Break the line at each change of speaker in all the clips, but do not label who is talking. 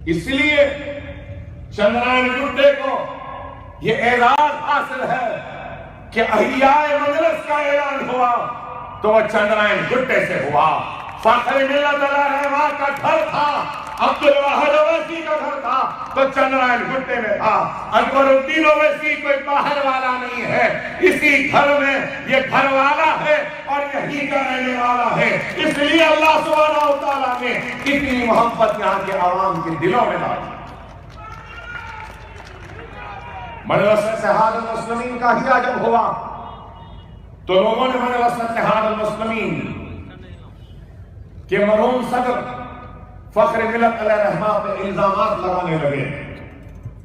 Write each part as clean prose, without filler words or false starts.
اس لیے چندرائن گڈے کو یہ اعزاز حاصل ہے کہ احیاء مجلس کا اعلان ہوا تو وہ چندرائن گڈے سے ہوا۔ فخر ملت علیہ رحمہ کا گھر تھا، عبدالواحد اویسی کا گھر تھا تو چندرائن گڈے میں تھا۔ اکبر الدین اویسی کوئی باہر والا نہیں ہے، اسی گھر میں یہ گھر والا ہے اور یہی کا رہنے والا ہے۔ اس لیے اللہ سبحانہ وتعالیٰ نے اتنی محبت یہاں کے عوام کے دلوں میں ڈالی۔ مجلس اتحاد المسلمین کا ہی جب ہوا تو لوگوں نے مجلس اتحاد المسلمین کہ مرحوم صدر فخر ملت علیہ رحمہ پہ الزامات لگانے لگے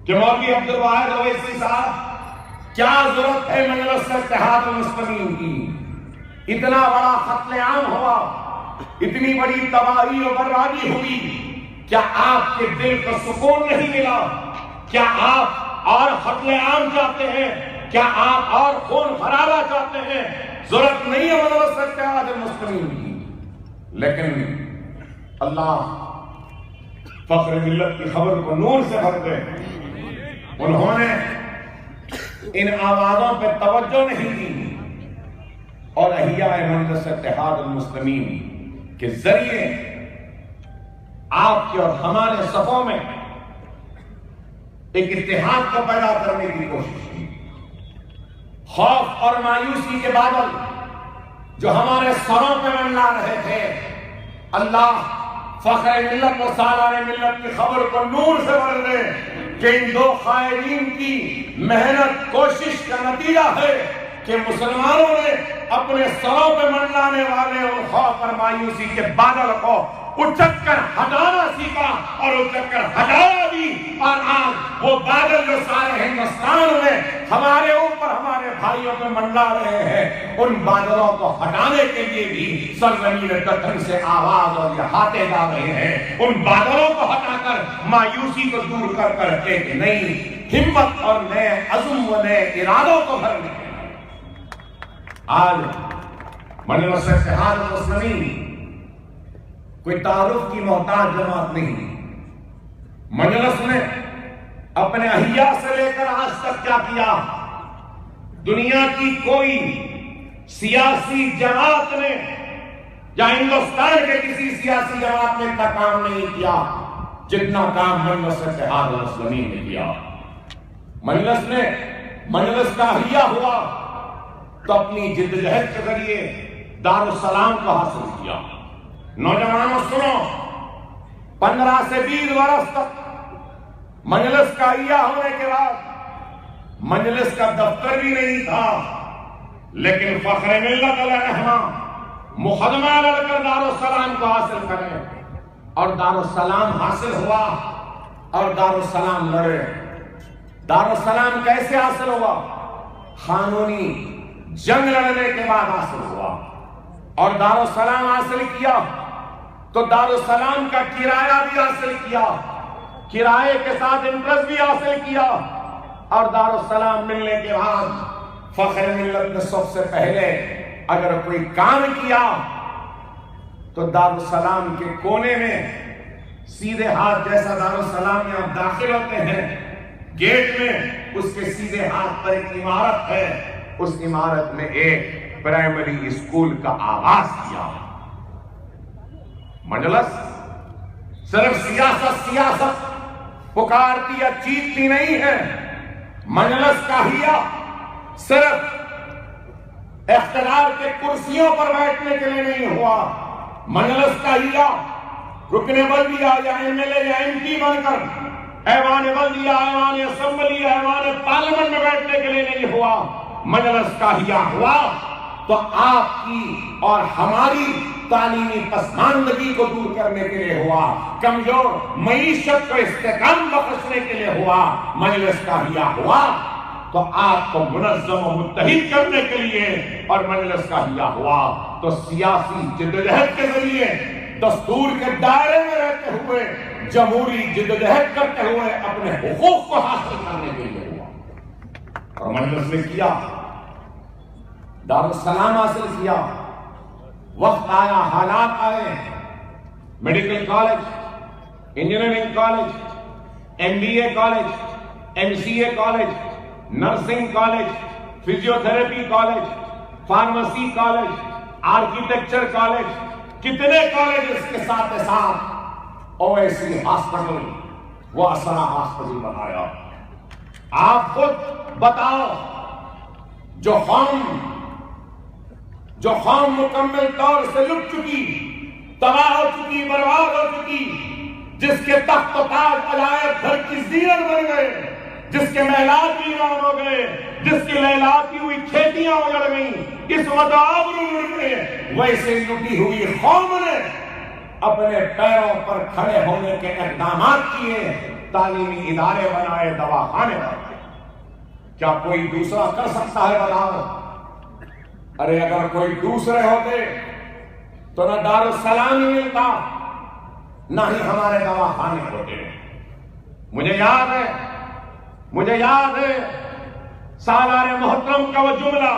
کہ مولوی عبدالواحد اویسی صاحب کیا ضرورت ہے مجلس اتحاد المسلمین کی، اتنا بڑا قتل عام ہوا، اتنی بڑی تباہی و بربادی ہوئی، کیا آپ کے دل کو سکون نہیں ملا؟ کیا آپ اور قتل عام چاہتے ہیں؟ کیا آپ اور خون خرابہ چاہتے ہیں؟ ضرورت نہیں ہے مجلس اتحاد المسلمین کی۔ لیکن اللہ فخر ملت کی خبر کو نور سے بھر دے، انہوں نے ان آوازوں پہ توجہ نہیں دی اور احیاء مجلس اتحاد المسلمین کے ذریعے آپ کے اور ہمارے صفوں میں ایک اتحاد کو پیدا کرنے کی کوشش کی۔ خوف اور مایوسی کے بادل جو ہمارے سروں پہ منڈلا رہے تھے، اللہ فخر ملت و سالار ملت کی خبر کو نور سے بھر دے کہ ان دو قائدین کی محنت کوشش کا نتیجہ ہے کہ مسلمانوں نے اپنے سروں پہ منڈلانے والے اور خوف اور مایوسی کے بادل کو اچک کر ہٹانا سیکھا اور اچک کر ہٹایا بھی، اور آج وہ بادل جو سارے ہندوستان میں ہمارے اوپر ہمارے بھائیوں پہ منڈلا رہے ہیں، ان بادلوں کو ہٹانے کے لیے بھی سرزمین دکن سے آواز اور احاطے جا رہے ہیں۔ ان بادلوں کو ہٹا کر مایوسی کو دور کر کر ایک نئی ہمت اور نئے عزم و نئے ارادوں کو بھرنے۔ آج مجلس اتحاد المسلمین کوئی تعارف کی محتاج جماعت نہیں۔ مجلس نے اپنے احیاء سے لے کر آج تک کیا کیا؟ دنیا کی کوئی سیاسی جماعت نے یا ہندوستان کے کسی سیاسی جماعت نے اتنا کام نہیں کیا جتنا کام مجلس اتحاد المسلمین نے کیا۔ مجلس کا احیاء ہوا تو اپنی جدوجہد کے ذریعے دارالسلام کو حاصل کیا۔ نوجوانوں سنو، 15 سے 20 برس تک مجلس کا احیاء ہونے کے بعد مجلس کا دفتر بھی نہیں تھا، لیکن فخر ملت علیہ رحمہ مقدمہ لڑ کر دارالسلام کو حاصل کریں، اور دارالسلام حاصل ہوا اور دارالسلام لڑے۔ دارالسلام کیسے حاصل ہوا؟ قانونی جنگ لڑنے کے بعد حاصل ہوا، اور دارالسلام حاصل کیا تو دارالسلام کا کرایہ بھی حاصل کیا، کرائے کے ساتھ انٹرسٹ بھی حاصل کیا، اور دارالسلام ملنے کے بعد فخر ملت نے سب سے پہلے اگر کوئی کام کیا تو دارالسلام کے کونے میں سیدھے ہاتھ جیسا دارالسلام میں آپ داخل ہوتے ہیں، گیٹ میں اس کے سیدھے ہاتھ پر ایک عمارت ہے، اس عمارت میں ایک پرائمری اسکول کا آغاز کیا۔ مجلس صرف سیاست پکارتی یا چیختی نہیں ہے۔ مجلس کا احیاء صرف اقتدار کے کرسیوں پر بیٹھنے کے لیے نہیں ہوا۔ مجلس کا احیاء رکن بلدیہ یا ایم ایل اے یا ایم پی بن کر ایوان بلدیہ، ایوان اسمبلی، ایوان پارلیمنٹ میں بیٹھنے کے لیے نہیں ہوا۔ مجلس کا احیاء ہوا تو آپ کی اور ہماری تعلیمی پسماندگی کو دور کرنے کے لیے ہوا، کمزور معیشت کو استحکام بخشنے کے لیے ہوا۔ مجلس کا احیاء ہوا تو آپ کو منظم و متحد کرنے کے لیے، اور مجلس کا احیاء ہوا تو سیاسی جدوجہد کے ذریعے دستور کے دائرے میں رہتے ہوئے جمہوری جدوجہد کرتے ہوئے اپنے حقوق کو حاصل کرنے کے لیے ہوا۔ اور مجلس نے کیا، دارالسلام حاصل کیا، وقت آیا، حالات آئے، medical college, engineering college, MBA college, MCA college, nursing college, physiotherapy college, pharmacy college, architecture college, کتنے کالج اس کے ساتھ اویسی ہاسپٹل, وہ اسرا ہاسپٹل بنایا. آپ خود بتاؤ, جو قوم مکمل طور سے لٹ چکی, تباہ ہو چکی, برباد ہو چکی, جس کے تخت و تاج عجائب گھر کی زینت بن گئے, جس کے محلات ویران ہو گئے, جس کی لہلاتی ہوئی کھیتیاں اجڑ گئیں, اس وقت آبرو اڑ گئے, ویسے لٹی ہوئی قوم نے اپنے پیروں پر کھڑے ہونے کے اقدامات کیے, تعلیمی ادارے بنائے, دواخانے بنائے. کیا کوئی دوسرا کر سکتا ہے؟ بتاؤ. ارے اگر کوئی دوسرے ہوتے تو نہ دارالسلام ہی ملتا, نہ ہی ہمارے دواخانے ہوتے. مجھے یاد ہے سالار محترم کا وہ جملہ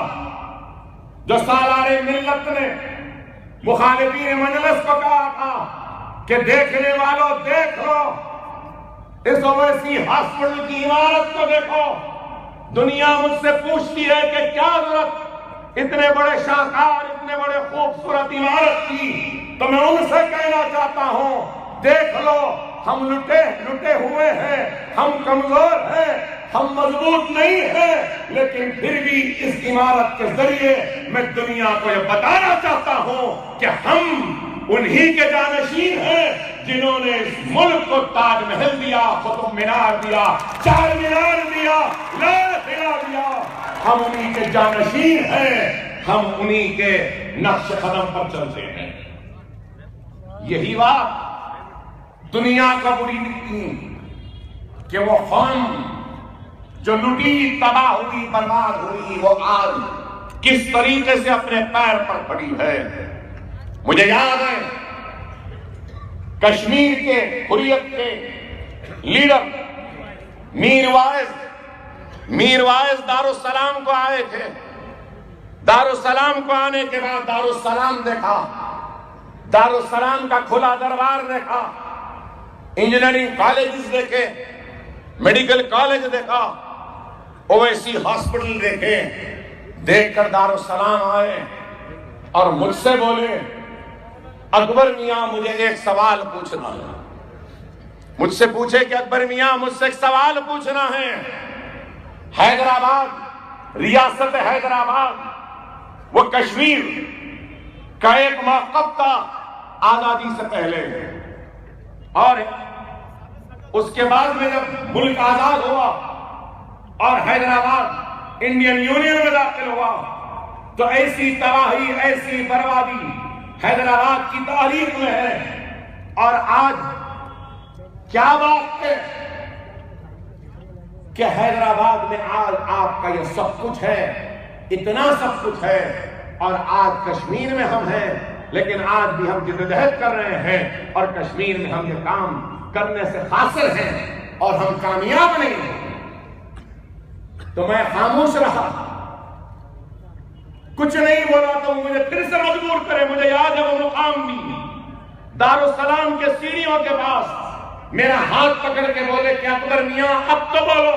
جو سالار ملت نے مخالفین مجلس کو کہا تھا کہ دیکھنے والوں دیکھ لو, اس اویسی ہاسپٹل کی عمارت کو دیکھو. دنیا مجھ سے پوچھتی ہے کہ کیا ضرورت اتنے بڑے شاہکار, اتنے بڑے خوبصورت عمارت کی, تو میں ان سے کہنا چاہتا ہوں, دیکھ لو, ہم لٹے ہوئے ہیں, ہم کمزور ہیں, ہم مضبوط نہیں ہیں, لیکن پھر بھی اس عمارت کے ذریعے میں دنیا کو یہ بتانا چاہتا ہوں کہ ہم انہی کے جانشین ہیں جنہوں نے اس ملک کو تاج محل دیا, قطب مینار دیا, چار مینار دیا, لال قلعہ دیا. ہم انہی کے جانشین ہیں, ہم انہی کے نقش قدم پر چلتے ہیں. یہی بات دنیا کا بری دکھتی کہ وہ قوم جو لٹی, تباہ ہوئی, برباد ہوئی, وہ آج کس طریقے سے اپنے پیر پر کھڑی ہے. مجھے یاد ہے کشمیر کے حریت کے لیڈر میر وائز دارالسلام کو آئے تھے. دارالسلام کو آنے کے بعد دارالسلام دیکھا, دارالسلام کا کھلا دربار دیکھا, انجینئرنگ کالجز دیکھے, میڈیکل کالج دیکھا, اویسی ہاسپٹل دیکھے. دیکھ کر دارالسلام آئے اور مجھ سے بولے, اکبر میاں مجھے ایک سوال پوچھنا ہے. مجھ سے پوچھے کہ اکبر میاں مجھ سے ایک سوال پوچھنا ہے. حیدرآباد, ریاست حیدرآباد, وہ کشمیر کا ایک موقف تھا آزادی سے پہلے, اور اس کے بعد میں جب ملک آزاد ہوا اور حیدرآباد انڈین یونین میں داخل ہوا تو ایسی تباہی, ایسی بربادی حیدرآباد کی تاریخ میں ہے. اور آج کیا بات ہے کہ حیدرآباد میں آج آپ کا یہ سب کچھ ہے, اتنا سب کچھ ہے, اور آج کشمیر میں ہم ہیں, لیکن آج بھی ہم جدوجہد کر رہے ہیں اور کشمیر میں ہم یہ کام کرنے سے قاصر ہیں اور ہم کامیاب نہیں ہیں. تو میں خاموش رہا, کچھ نہیں بولا تو مجھے پھر سے مجبور کرے. مجھے یاد ہے وہ مقام بھی دارالسلام کے سیڑھیوں کے پاس میرا ہاتھ پکڑ کے بولے کہ اکبر میاں اب تو بولو.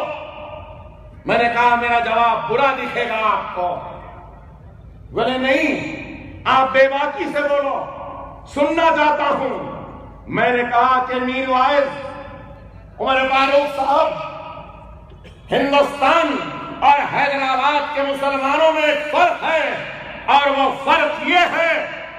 میں نے کہا میرا جواب برا دکھے گا آپ کو. بولے نہیں, آپ بے باکی سے بولو, سننا چاہتا ہوں. میں نے کہا کہ میر وائز عمر فاروق صاحب, ہندوستان اور حیدرآباد کے مسلمانوں میں ایک فرق ہے, اور وہ فرق یہ ہے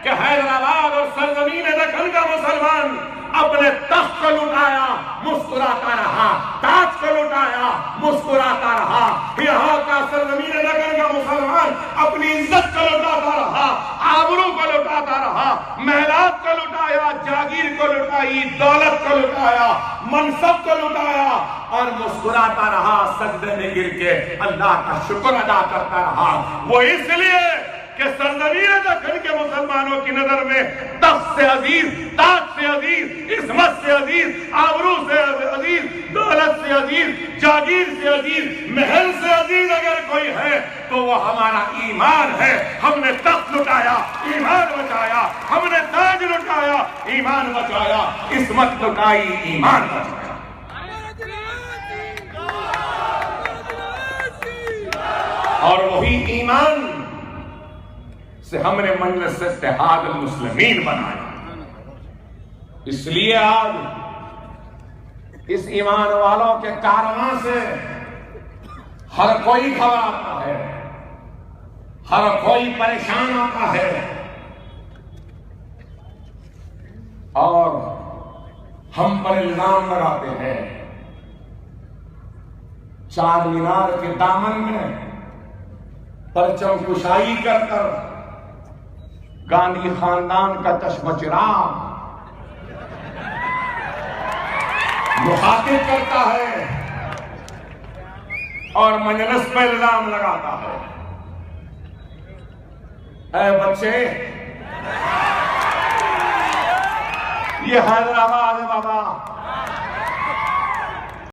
کہ حیدرآباد اور سرزمین دکن کا مسلمان اپنے تخت کو لٹایا, مسکراتا رہا, تاج کو لٹایا, مسکراتا رہا. یہاں کا سرزمین دکن کا مسلمان اپنی عزت کو لٹاتا رہا, آبرو کو لٹاتا رہا, محلات کو لٹایا, جاگیر کو لٹائی, دولت کو لٹایا, منصب کو لٹایا, اور مسکراتا رہا, سجدے میں گر کے اللہ کا شکر ادا کرتا رہا. وہ اس لیے کہ سرزمین دکن کے مسلمانوں کی نظر میں تخت سے عزیز, تاج سے عزیز, عصمت سے عزیز, آبرو سے عزیز, دولت سے عزیز, جاگیر سے عزیز, محل سے عزیز اگر کوئی ہے تو وہ ہمارا ایمان ہے. ہم نے تخت لٹایا, ایمان بچایا, ہم نے تاج لٹایا, ایمان بچایا, عصمت لٹائی, ایمان بچایا. سے ہم نے مجلس اتحاد المسلمین بنایا. اس لیے آج اس ایمان والوں کے کارواں سے ہر کوئی گھبراتا ہے، ہر کوئی پریشان آتا ہے، اور ہم پر الزام لگاتے ہیں. چار مینار کے دامن میں پرچم کشائی کر کر گاندھی خاندان کا چشم چراغ مخاطب کرتا ہے اور مجلس پہ الزام لگاتا ہے. اے بچے، یہ حیدرآباد ہے بابا.